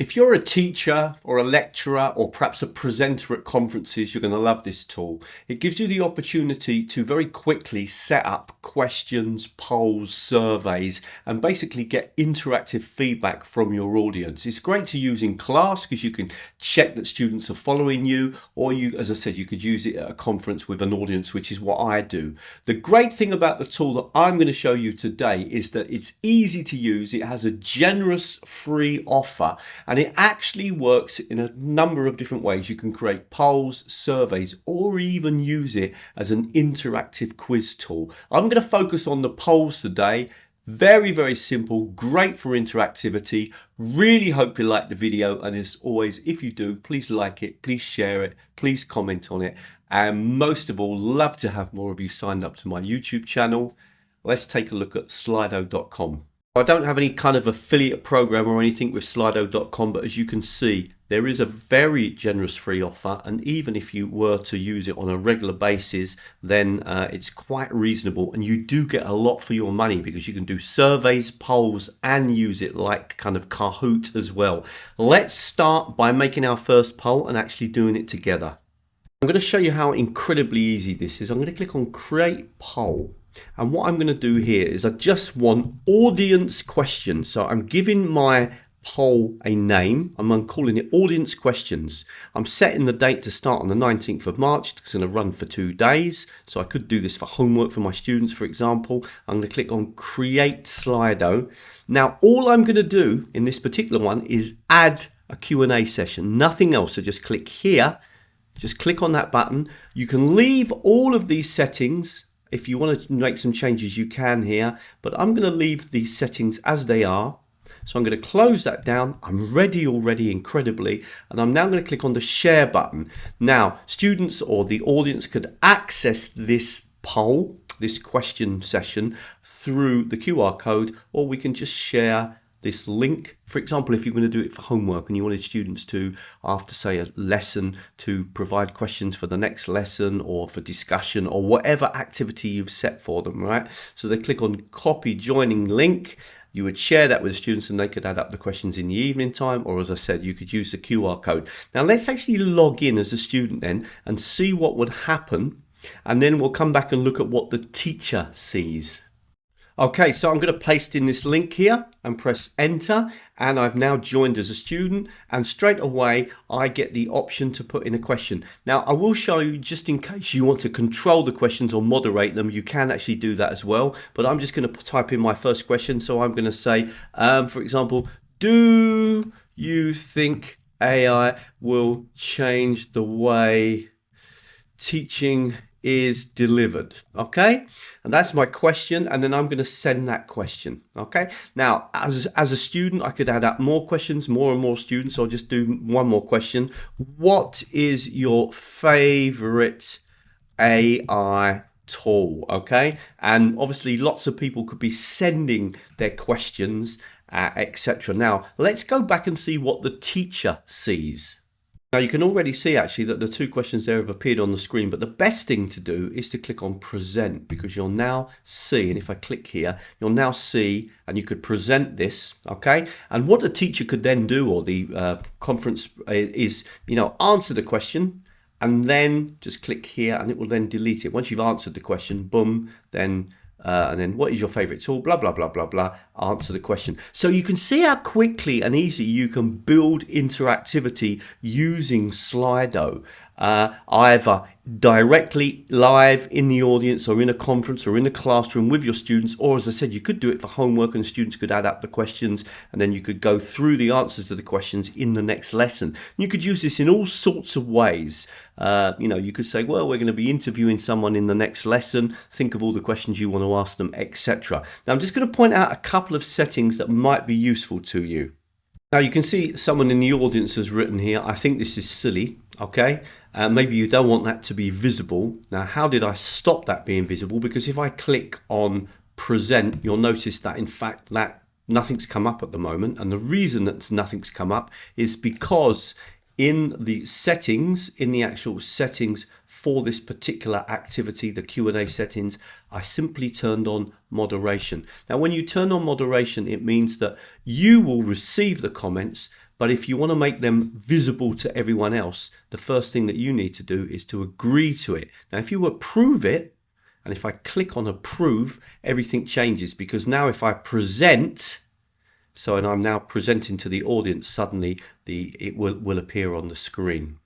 If you're a teacher or a lecturer or perhaps a presenter at conferences, you're going to love this tool. It gives you the opportunity to very quickly set up questions, polls, surveys, and basically get interactive feedback from your audience. It's great to use in class because you can check that students are following you, or you, as I said, you could use it at a conference with an audience, which is what I do. The great thing about the tool that I'm going to show you today is that it's easy to use. It has a generous free offer. And it actually works in a number of different ways. You can create polls, surveys, or even use it as an interactive quiz tool. I'm going to focus on the polls today. Very, very simple, great for interactivity. Really hope you like the video. And as always, if you do, please like it, please share it, please comment on it. And most of all, love to have more of you signed up to my YouTube channel. Let's take a look at Slido.com. I don't have any kind of affiliate program or anything with Slido.com, but as you can see, there is a very generous free offer, and even if you were to use it on a regular basis, then it's quite reasonable, and you do get a lot for your money because you can do surveys, polls, and use it like kind of Kahoot as well. Let's start by making our first poll and actually doing it together. I'm going to show you how incredibly easy this is. I'm going to click on Create Poll. And what I'm going to do here is I just want audience questions. So I'm giving my poll a name. I'm calling it audience questions. I'm setting the date to start on the 19th of March. It's going to run for 2 days. So I could do this for homework for my students, for example. I'm going to click on Create Slido. Now, all I'm going to do in this particular one is add a Q&A session, nothing else. So just click here. Just click on that button. You can leave all of these settings. If you want to make some changes, you can here, but I'm going to leave these settings as they are. So I'm going to close that down. I'm ready already, incredibly, and I'm now going to click on the share button. Now, students or the audience could access this poll, this question session, through the QR code, or we can just share this link. For example, if you're going to do it for homework and you wanted students to, after say a lesson, to provide questions for the next lesson or for discussion or whatever activity you've set for them, right? So they click on copy joining link. You would share that with the students and they could add up the questions in the evening time, or as I said, you could use the QR code. Now let's actually log in as a student then and see what would happen. And then we'll come back and look at what the teacher sees. Okay, so I'm going to paste in this link here and press enter, and I've now joined as a student, and straight away I get the option to put in a question. Now I will show you, just in case you want to control the questions or moderate them, you can actually do that as well, but I'm just going to type in my first question. So I'm going to say, for example, do you think AI will change the way teaching is delivered? Okay, and that's my question, and then I'm going to send that question. Okay, now as a student I could add up more questions, more and more students. I'll just do one more question. What is your favorite AI tool? Okay, and obviously lots of people could be sending their questions, etc. Now let's go back and see what the teacher sees. Now you can already see actually that the 2 questions there have appeared on the screen, but the best thing to do is to click on present, because you'll now see, and if I click here, you'll now see, and you could present this, okay? And what the teacher could then do, or the conference, is, you know, answer the question and then just click here and it will then delete it. Once you've answered the question, boom, then and then what is your favorite tool, blah blah blah blah blah, answer the question. So you can see how quickly and easy you can build interactivity using Slido, either directly live in the audience or in a conference or in a classroom with your students, or as I said, you could do it for homework and students could add up the questions and then you could go through the answers to the questions in the next lesson. You could use this in all sorts of ways. You know, you could say, well, we're going to be interviewing someone in the next lesson, think of all the questions you want to ask them, etc. Now I'm just going to point out a couple of settings that might be useful to you. Now you can see someone in the audience has written here, I think this is silly, okay? Maybe you don't want that to be visible. Now how did I stop that being visible? Because if I click on present, you'll notice that in fact that nothing's come up at the moment, and the reason that nothing's come up is because in the settings, in the actual settings for this particular activity, the Q&A settings, I simply turned on moderation. Now, when you turn on moderation, it means that you will receive the comments, But if you want to make them visible to everyone else, the first thing that you need to do is to agree to it. Now, if you approve it, and if I click on approve, everything changes, because now if I present, and I'm now presenting to the audience, suddenly it will appear on the screen.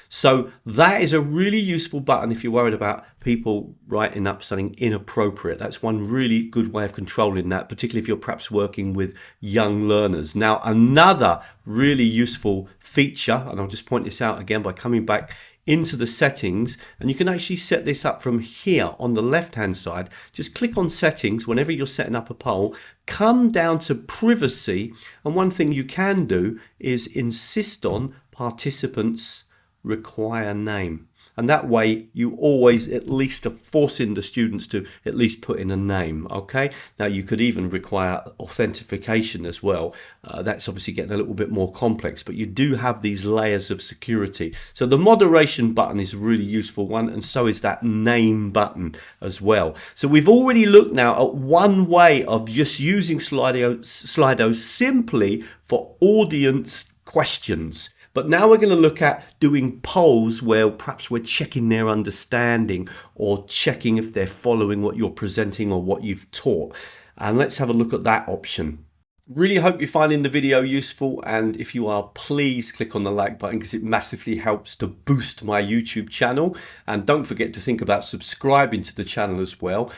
So that is a really useful button if you're worried about people writing up something inappropriate. That's one really good way of controlling that, particularly if you're perhaps working with young learners. Now, another really useful feature, and I'll just point this out again by coming back into the settings, and you can actually set this up from here on the left hand side. Just click on settings whenever you're setting up a poll, come down to privacy, and one thing you can do is insist on participants require name, and that way you always at least are forcing the students to at least put in a name. Okay, now you could even require authentication as well. That's obviously getting a little bit more complex, but you do have these layers of security. So the moderation button is a really useful one, and so is that name button as well. So we've already looked now at one way of just using Slido simply for audience questions. But now we're going to look at doing polls where perhaps we're checking their understanding or checking if they're following what you're presenting or what you've taught. And let's have a look at that option. Really hope you're finding the video useful, and if you are, please click on the like button because it massively helps to boost my YouTube channel. And don't forget to think about subscribing to the channel as well.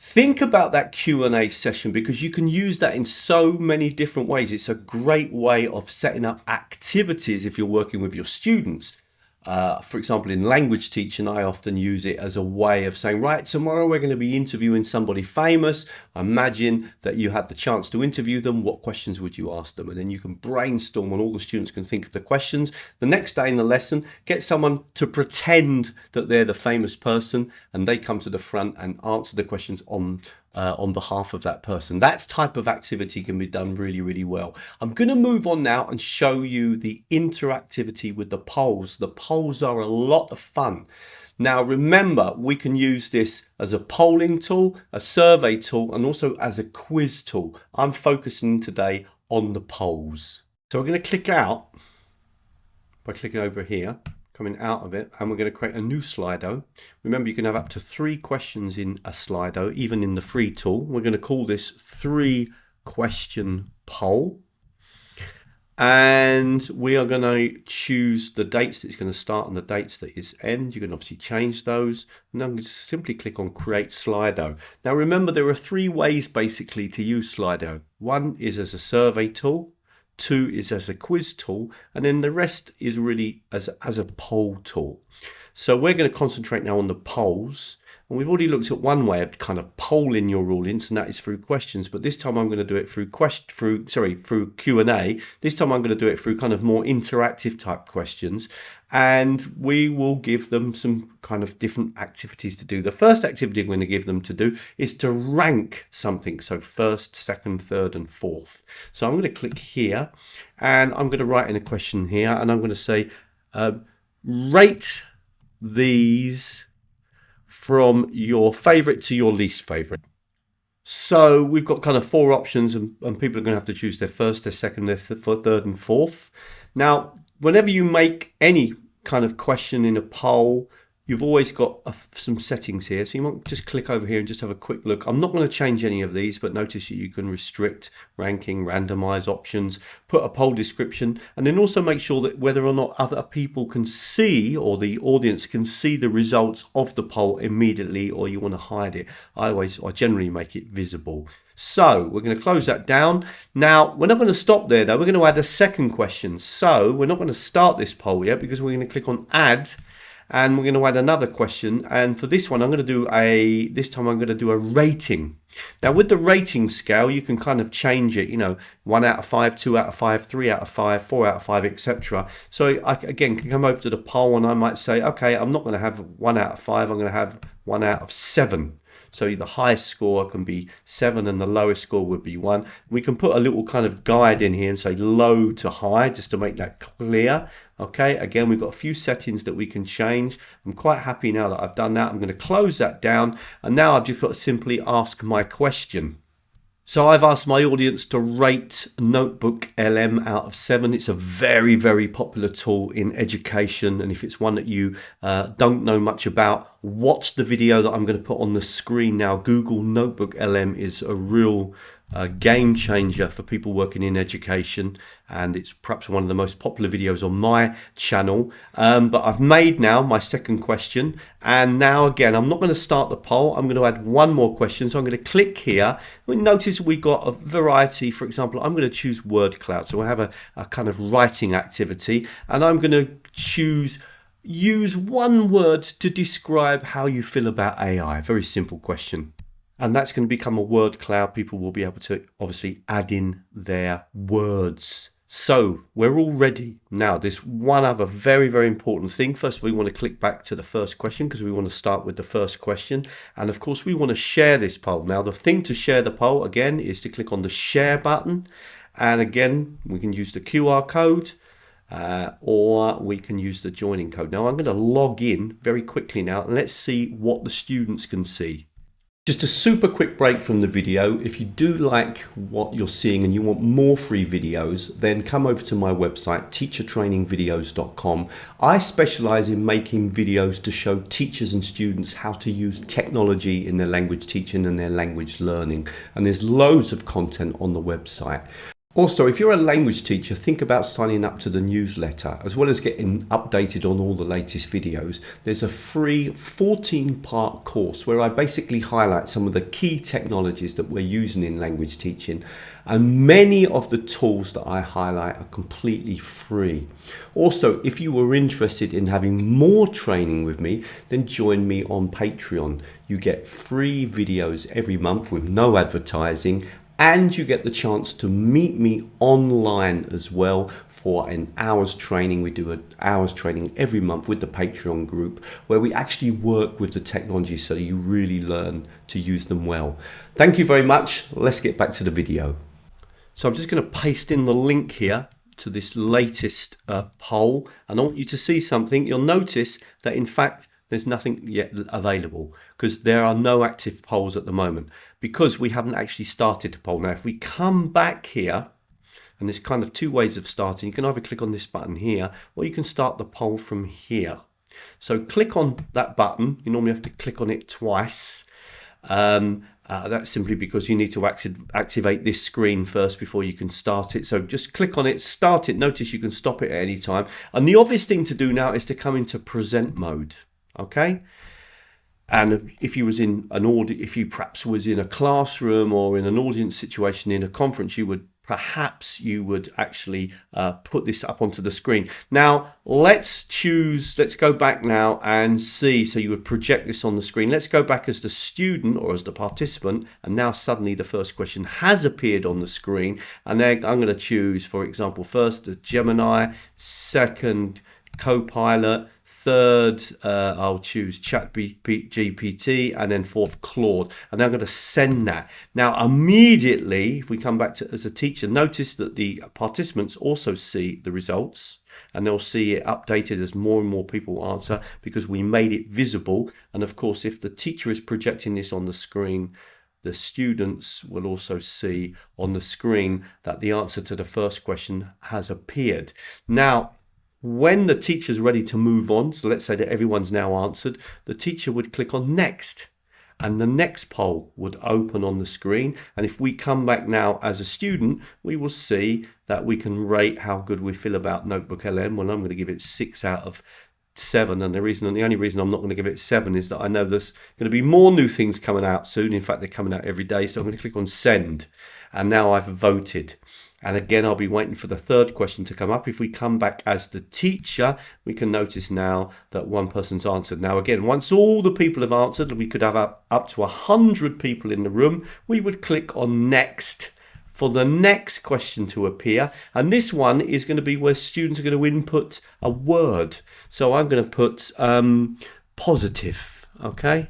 Think about that Q&A session, because you can use that in so many different ways. It's a great way of setting up activities if you're working with your students. For example, in language teaching, I often use it as a way of saying, right, tomorrow we're going to be interviewing somebody famous. Imagine that you had the chance to interview them. What questions would you ask them? And then you can brainstorm and all the students can think of the questions. The next day in the lesson, get someone to pretend that they're the famous person and they come to the front and answer the questions on behalf of that person. That type of activity can be done really, really well. I'm going to move on now and show you the interactivity with the polls. The polls are a lot of fun. Now, remember, we can use this as a polling tool, a survey tool, and also as a quiz tool. I'm focusing today on the polls. So we're going to click out by clicking over here, coming out of it, and we're going to create a new Slido. Remember, you can have up to 3 questions in a Slido, even in the free tool. We're going to call this 3-question poll. And we are going to choose the dates that it's going to start and the dates that it's end. You can obviously change those. And then I'm going to simply click on Create Slido. Now remember, there are 3 ways basically to use Slido. One is as a survey tool. 2 is as a quiz tool, and then the rest is really as a poll tool. So we're going to concentrate now on the polls, and we've already looked at one way of kind of polling your audience, and that is through questions. But this time I'm going to do it through Q&A. This time I'm going to do it through kind of more interactive type questions, and we will give them some kind of different activities to do. The first activity I'm going to give them to do is to rank something. So first, second, third, and fourth. So I'm going to click here, and I'm going to write in a question here, and I'm going to say, rate these from your favorite to your least favorite. So we've got kind of 4 options, and people are going to have to choose their first, their second, their third, and fourth. Now, whenever you make any kind of question in a poll, you've always got some settings here. So you might just click over here and just have a quick look. I'm not going to change any of these, but notice that you can restrict, ranking, randomize options, put a poll description, and then also make sure that whether or not other people can see, or the audience can see, the results of the poll immediately, or you want to hide it. I generally make it visible. So we're going to close that down. Now, we're not going to stop there though. We're going to add a second question. So we're not going to start this poll yet, because we're going to click on Add. And we're going to add another question. And for this one, I'm going to do a rating. Now with the rating scale, you can kind of change it, 1 out of 5, 2 out of 5, 3 out of 5, 4 out of 5, etc. So I, again, can come over to the poll, and I might say, okay, I'm not going to have 1 out of 5, I'm going to have 1 out of 7. So the highest score can be 7 and the lowest score would be 1. We can put a little kind of guide in here and say low to high, just to make that clear. Okay, again, we've got a few settings that we can change. I'm quite happy now that I've done that. I'm going to close that down, and now I've just got to simply ask my question. So I've asked my audience to rate Notebook LM out of 7. It's a very, very popular tool in education. And if it's one that you don't know much about, watch the video that I'm going to put on the screen now. Google Notebook LM is a real game changer for people working in education, and it's perhaps one of the most popular videos on my channel. But I've made now my second question, and now again I'm not going to start the poll. I'm going to add one more question. So I'm going to click here. We notice we've got a variety. For example, I'm going to choose word cloud, so I have a kind of writing activity, and I'm going to use one word to describe how you feel about AI. Very simple question. And that's going to become a word cloud. People will be able to obviously add in their words. So we're all ready. Now, there's one other very, very important thing. First of all, we want to click back to the first question because we want to start with the first question. And of course, we want to share this poll. Now, the thing to share the poll, again, is to click on the share button. And again, we can use the QR code. Or we can use the joining code. Now, I'm going to log in very quickly now, and let's see what the students can see. Just a super quick break from the video. If you do like what you're seeing and you want more free videos, then come over to my website, teachertrainingvideos.com. I specialize in making videos to show teachers and students how to use technology in their language teaching and their language learning. And there's loads of content on the website. Also, if you're a language teacher, think about signing up to the newsletter. As well as getting updated on all the latest videos, there's a free 14-part course where I basically highlight some of the key technologies that we're using in language teaching. And many of the tools that I highlight are completely free. Also, if you were interested in having more training with me, then join me on Patreon. You get free videos every month with no advertising, and you get the chance to meet me online as well for an hour's training. We do an hour's training every month with the Patreon group where we actually work with the technology so you really learn to use them well. Thank you very much. Let's get back to the video. So I'm just going to paste in the link here to this latest poll, and I want you to see something. You'll notice that in fact there's nothing yet available because there are no active polls at the moment because we haven't actually started the poll. Now, if we come back here, and there's kind of two ways of starting. You can either click on this button here, or you can start the poll from here. So click on that button. You normally have to click on it twice. That's simply because you need to activate this screen first before you can start it. So just click on it, start it. Notice you can stop it at any time. And the obvious thing to do now is to come into present mode. Okay, and if you was in an if you perhaps was in a classroom or in an audience situation in a conference, you would actually put this up onto the screen. Now let's go back now and see. So you would project this on the screen. Let's go back as the student or as the participant, and now suddenly the first question has appeared on the screen. And then I'm going to choose, for example, first the Gemini, second Copilot, third I'll choose ChatGPT, and then fourth Claude, and then I'm going to send that. Now immediately, if we come back to as a teacher, notice that the participants also see the results, and they'll see it updated as more and more people answer because we made it visible. And of course, if the teacher is projecting this on the screen, the students will also see on the screen that the answer to the first question has appeared. Now, when the teacher's ready to move on, so let's say that everyone's now answered, the teacher would click on next, and the next poll would open on the screen. And if we come back now as a student, we will see that we can rate how good we feel about Notebook LM. Well, I'm going to give it 6 out of 7, and the only reason I'm not going to give it 7 is that I know there's going to be more new things coming out soon. In fact, they're coming out every day. So I'm going to click on send, and now I've voted. And again, I'll be waiting for the third question to come up. If we come back as the teacher, we can notice now that one person's answered. Now, again, once all the people have answered, we could have up to 100 people in the room. We would click on next for the next question to appear. And this one is going to be where students are going to input a word. So I'm going to put positive, okay?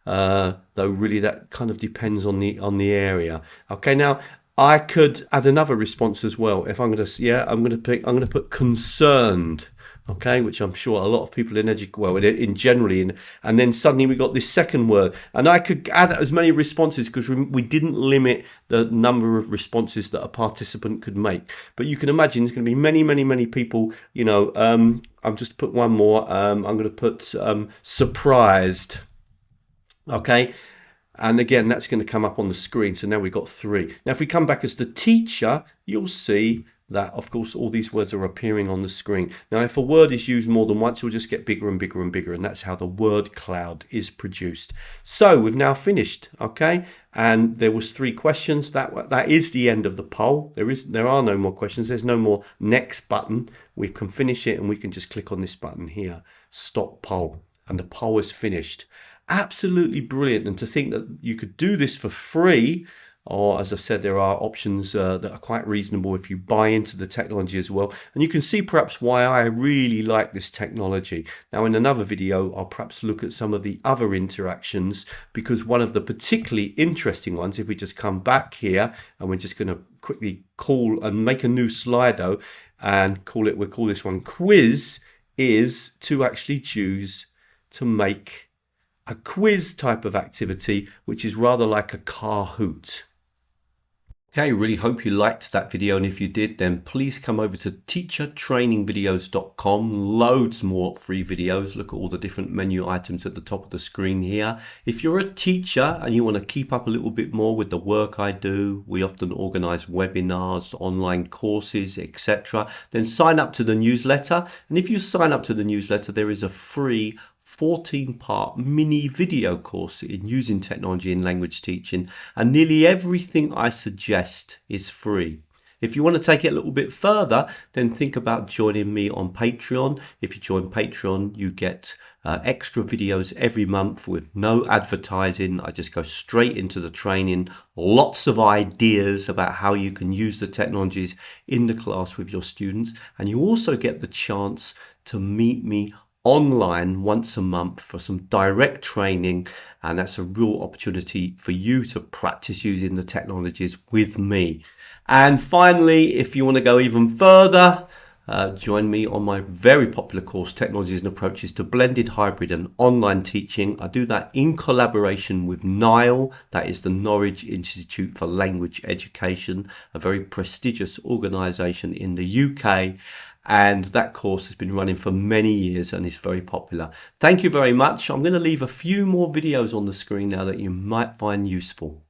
Though really that kind of depends on the area. Okay, now I could add another response as well. If I'm going to put concerned. okay, which I'm sure a lot of people in generally, and then suddenly we got this second word, and I could add as many responses because we didn't limit the number of responses that a participant could make. But you can imagine there's going to be many people. I've just put one more. I'm going to put surprised. Okay. And again, that's going to come up on the screen. So now we've got 3. Now, if we come back as the teacher, you'll see that, of course, all these words are appearing on the screen. Now, if a word is used more than once, it will just get bigger and bigger and bigger. And that's how the word cloud is produced. So we've now finished, okay? And there was 3 questions. That is the end of the poll. There are no more questions. There's no more next button. We can finish it, and we can just click on this button here, stop poll. And the poll is finished. Absolutely brilliant. And to think that you could do this for free, or as I said, there are options that are quite reasonable if you buy into the technology as well. And you can see perhaps why I really like this technology. Now, in another video, I'll perhaps look at some of the other interactions, because one of the particularly interesting ones, if we just come back here and we're just going to quickly call and make a new Slido and we'll call this one quiz, is to actually choose to make a quiz type of activity, which is rather like a Kahoot. Okay, really hope you liked that video, and if you did, then please come over to teachertrainingvideos.com. Loads more free videos. Look at all the different menu items at the top of the screen here. If you're a teacher and you want to keep up a little bit more with the work I do, we often organize webinars, online courses, etc., then sign up to the newsletter. And if you sign up to the newsletter, there is a free 14-part mini video course in using technology in language teaching, and nearly everything I suggest is free. If you want to take it a little bit further, then think about joining me on Patreon. If you join Patreon, you get extra videos every month with no advertising. I just go straight into the training, lots of ideas about how you can use the technologies in the class with your students, and you also get the chance to meet me online once a month for some direct training, and that's a real opportunity for you to practice using the technologies with me. And finally, if you want to go even further, join me on my very popular course, Technologies and Approaches to Blended, Hybrid and Online Teaching. I do that in collaboration with NILE, that is the Norwich Institute for Language Education, a very prestigious organisation in the UK. And that course has been running for many years and is very popular. Thank you very much. I'm going to leave a few more videos on the screen now that you might find useful.